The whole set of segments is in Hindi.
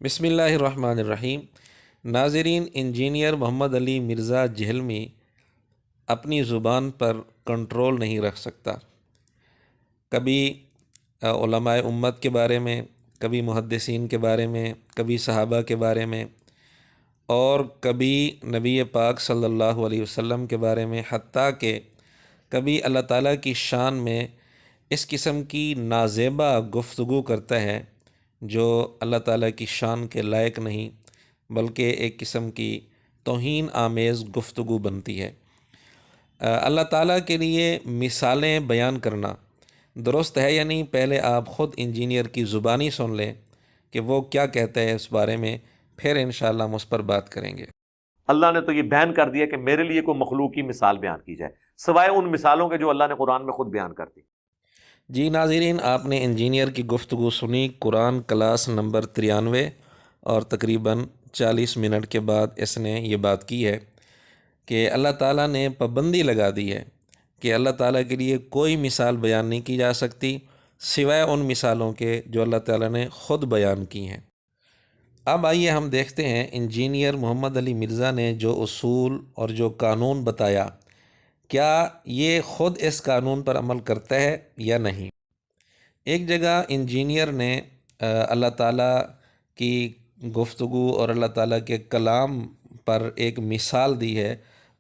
बिस्मिल्लाहिर्रहमानिर्रहीम। नाज़रीन, इंजीनियर मोहम्मद अली मिर्ज़ा जहलमी अपनी ज़ुबान पर कंट्रोल नहीं रख सकता। कभी उलमाए उम्मत के बारे में, कभी मुहद्दिसीन के बारे में, कभी सहाबा के बारे में और कभी नबी पाक सल्लल्लाहु अलैहि वसल्लम के बारे में, हत्ता कि कभी अल्लाह ताला की शान में इस किस्म की नाज़ेबा गुफ्तगू करता है जो अल्लाह ताला की शान के लायक नहीं, बल्कि एक किस्म की तौहीन आमेज़ गुफ्तगू बनती है। अल्लाह ताला के लिए मिसालें बयान करना दुरुस्त है या नहीं, पहले आप ख़ुद इंजीनियर की ज़ुबानी सुन लें कि वो क्या कहते हैं इस बारे में, फिर इंशाअल्लाह हम उस पर बात करेंगे। अल्लाह ने तो ये बैन कर दिया कि मेरे लिए कोई मखलूक की मिसाल बयान की जाए, सिवाय उन मिसालों के जो अल्लाह ने कुरान में खुद बयान कर दी। जी नाज़रीन, आपने इंजीनियर की गुफ्तगू सुनी कुरान क्लास नंबर 93 और तकरीबन 40 मिनट के बाद इसने ये बात की है कि अल्लाह ताला ने पाबंदी लगा दी है कि अल्लाह ताला के लिए कोई मिसाल बयान नहीं की जा सकती सिवाय उन मिसालों के जो अल्लाह ताला ने ख़ुद बयान की हैं। अब आइए हम देखते हैं इंजीनियर मोहम्मद अली मिर्ज़ा ने जो उसूल और जो कानून बताया, क्या ये ख़ुद इस कानून पर अमल करता है या नहीं। एक जगह इंजीनियर ने अल्लाह ताला की गुफ्तगू और अल्लाह ताला के कलाम पर एक मिसाल दी है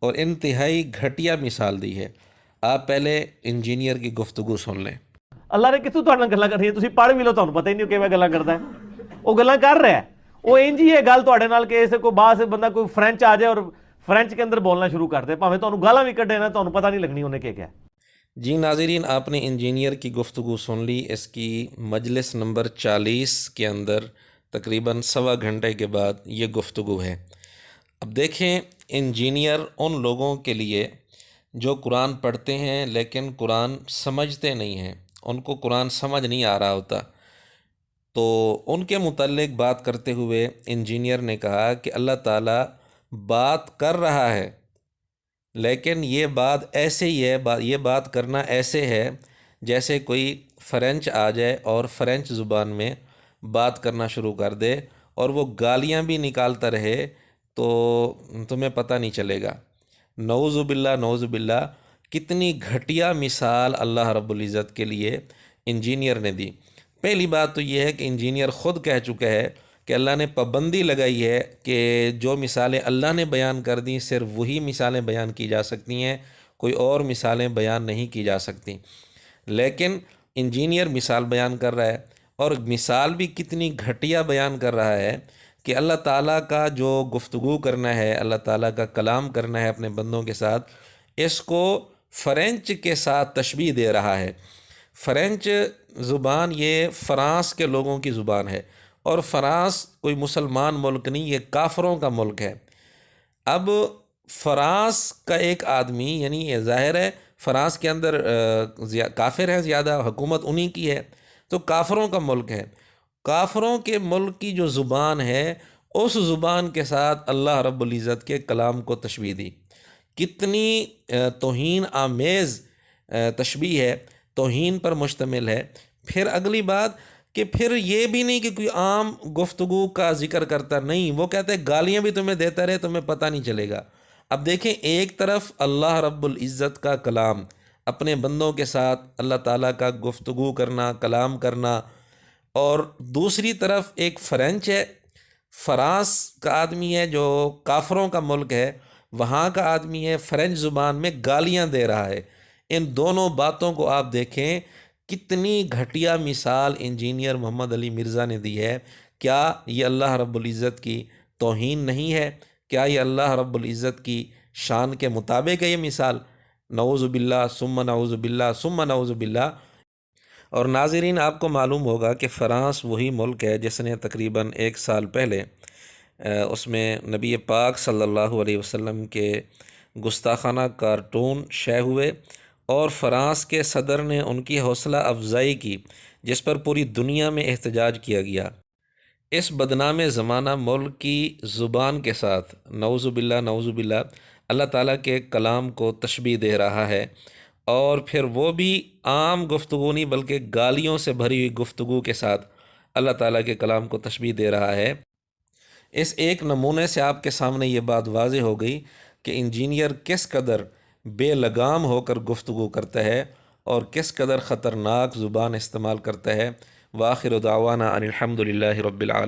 और इंतहाई घटिया मिसाल दी है। आप पहले इंजीनियर की गुफ्तगू सुन लें। अल्लाह ने कितों तुहाडे नाल गल्लां करनियां, तुसीं पढ़ भी लो, तुहानूं पता ही नहीं किवें गल्लां करदा है। वो गल्लां कर रहा है, वो इंज ही है गल तुहाडे नाल कि इसे कोई बाहर से बंदा कोई फ्रेंच आ जाए और फ्रेंच के अंदर बोलना शुरू कर दे, भावें तुहानूं गालां भी कड्ढे ना, तुहानूं पता नहीं लगनी उन्हें क्या क्या। जी नाज़रीन, आपने इंजीनियर की गुफ्तगू सुन ली। इसकी मजलिस नंबर 40 के अंदर तकरीबन सवा घंटे के बाद ये गुफ्तगू है। अब देखें, इंजीनियर उन लोगों के लिए जो कुरान पढ़ते हैं लेकिन कुरान समझते नहीं हैं, उनको कुरान समझ नहीं आ रहा होता, तो उनके मुतल्लिक बात करते हुए इंजीनियर ने कहा कि अल्लाह ताला बात कर रहा है, लेकिन ये बात ऐसे ही है, ये बात करना ऐसे है जैसे कोई फ़्रेंच आ जाए और फ़्रेंच ज़ुबान में बात करना शुरू कर दे और वो गालियाँ भी निकालता रहे तो तुम्हें पता नहीं चलेगा। नऊज़ुबिल्लाह नऊज़ुबिल्लाह, कितनी घटिया मिसाल अल्लाह रब्बुल इज़्ज़त के लिए इंजीनियर ने दी। पहली बात तो ये है कि इंजीनियर ख़ुद कह चुका है कि अल्लाह ने पाबंदी लगाई है कि जो मिसालें अल्लाह ने बयान कर दी सिर्फ वही मिसालें बयान की जा सकती हैं, कोई और मिसालें बयान नहीं की जा सकती। लेकिन इंजीनियर मिसाल बयान कर रहा है और मिसाल भी कितनी घटिया बयान कर रहा है कि अल्लाह ताला का जो गुफ्तगू करना है, अल्लाह ताला का कलाम करना है अपने बंदों के साथ, इसको फ़्रेंच के साथ तशबीह दे रहा है। फ़्रेंच ज़ुबान ये फ़्रांस के लोगों की ज़ुबान है और फ़्रांस कोई मुसलमान मुल्क नहीं, ये काफ़रों का मुल्क है। अब फ़्रांस का एक आदमी, यानी ये ज़ाहिर है फ़्रांस के अंदर काफ़िर हैं ज़्यादा, हुकूमत उन्हीं की है, तो काफ़रों का मुल्क है। काफ़रों के मुल्क की जो ज़ुबान है उस ज़ुबान के साथ अल्लाह रब्बुल इज़्ज़त के कलाम को तशबीह दी। कितनी तौहीन आमेज़ तशबीह है, तौहीन पर मुश्तमिल है। फिर अगली बात कि फिर ये भी नहीं कि कोई आम गुफ्तगू का ज़िक्र करता नहीं, वो कहते हैं गालियाँ भी तुम्हें देता रहे, तुम्हें पता नहीं चलेगा। अब देखें, एक तरफ अल्लाह रब्बुल इज़्ज़त का कलाम, अपने बंदों के साथ अल्लाह ताला का गुफ्तगू करना, कलाम करना, और दूसरी तरफ एक फ़्रेंच है, फ़्रांस का आदमी है जो काफ़रों का मुल्क है, वहाँ का आदमी है फ़्रेंच ज़ुबान में गालियाँ दे रहा है। इन दोनों बातों को आप देखें, कितनी घटिया मिसाल इंजीनियर मोहम्मद अली मिर्ज़ा ने दी है। क्या ये अल्लाह रब्बुल इज़्ज़त की तौहीन नहीं है? क्या ये अल्लाह रब्बुल इज़्ज़त की शान के मुताबिक है ये मिसाल? नऊज़ुबिल्लाह सुम्मा नऊज़ुबिल्लाह सुम्मा नऊज़ुबिल्लाह। और नाज़रीन, आपको मालूम होगा कि फ़्रांस वही मुल्क है जिसने तकरीबन 1 साल पहले उसमें नबी पाक सल्लल्लाहु अलैहि वसल्लम के गुस्ताखाना कार्टून शाये हुए और फ़्रांस के सदर ने उनकी हौसला अफजाई की, जिस पर पूरी दुनिया में एहतजाज किया गया। इस बदनाम ज़माना मुल्क की ज़ुबान के साथ नऊज़ुबिल्लाह नऊज़ुबिल्लाह अल्लाह ताला के कलाम को तशबीह दे रहा है, और फिर वो भी आम गुफ्तगू नहीं बल्कि गालियों से भरी हुई गुफ्तगू के साथ अल्लाह ताला के कलाम को तशबीह दे रहा है। इस एक नमूने से आपके सामने ये बात वाज़ेह हो गई कि इंजीनियर किस कदर बेलगाम होकर गुफ्तगू करता है और किस कदर ख़तरनाक ज़ुबान इस्तेमाल करता है। व आखिर दावाना अनिल हम्दुलिल्लाहि रब्बिल आलमीन।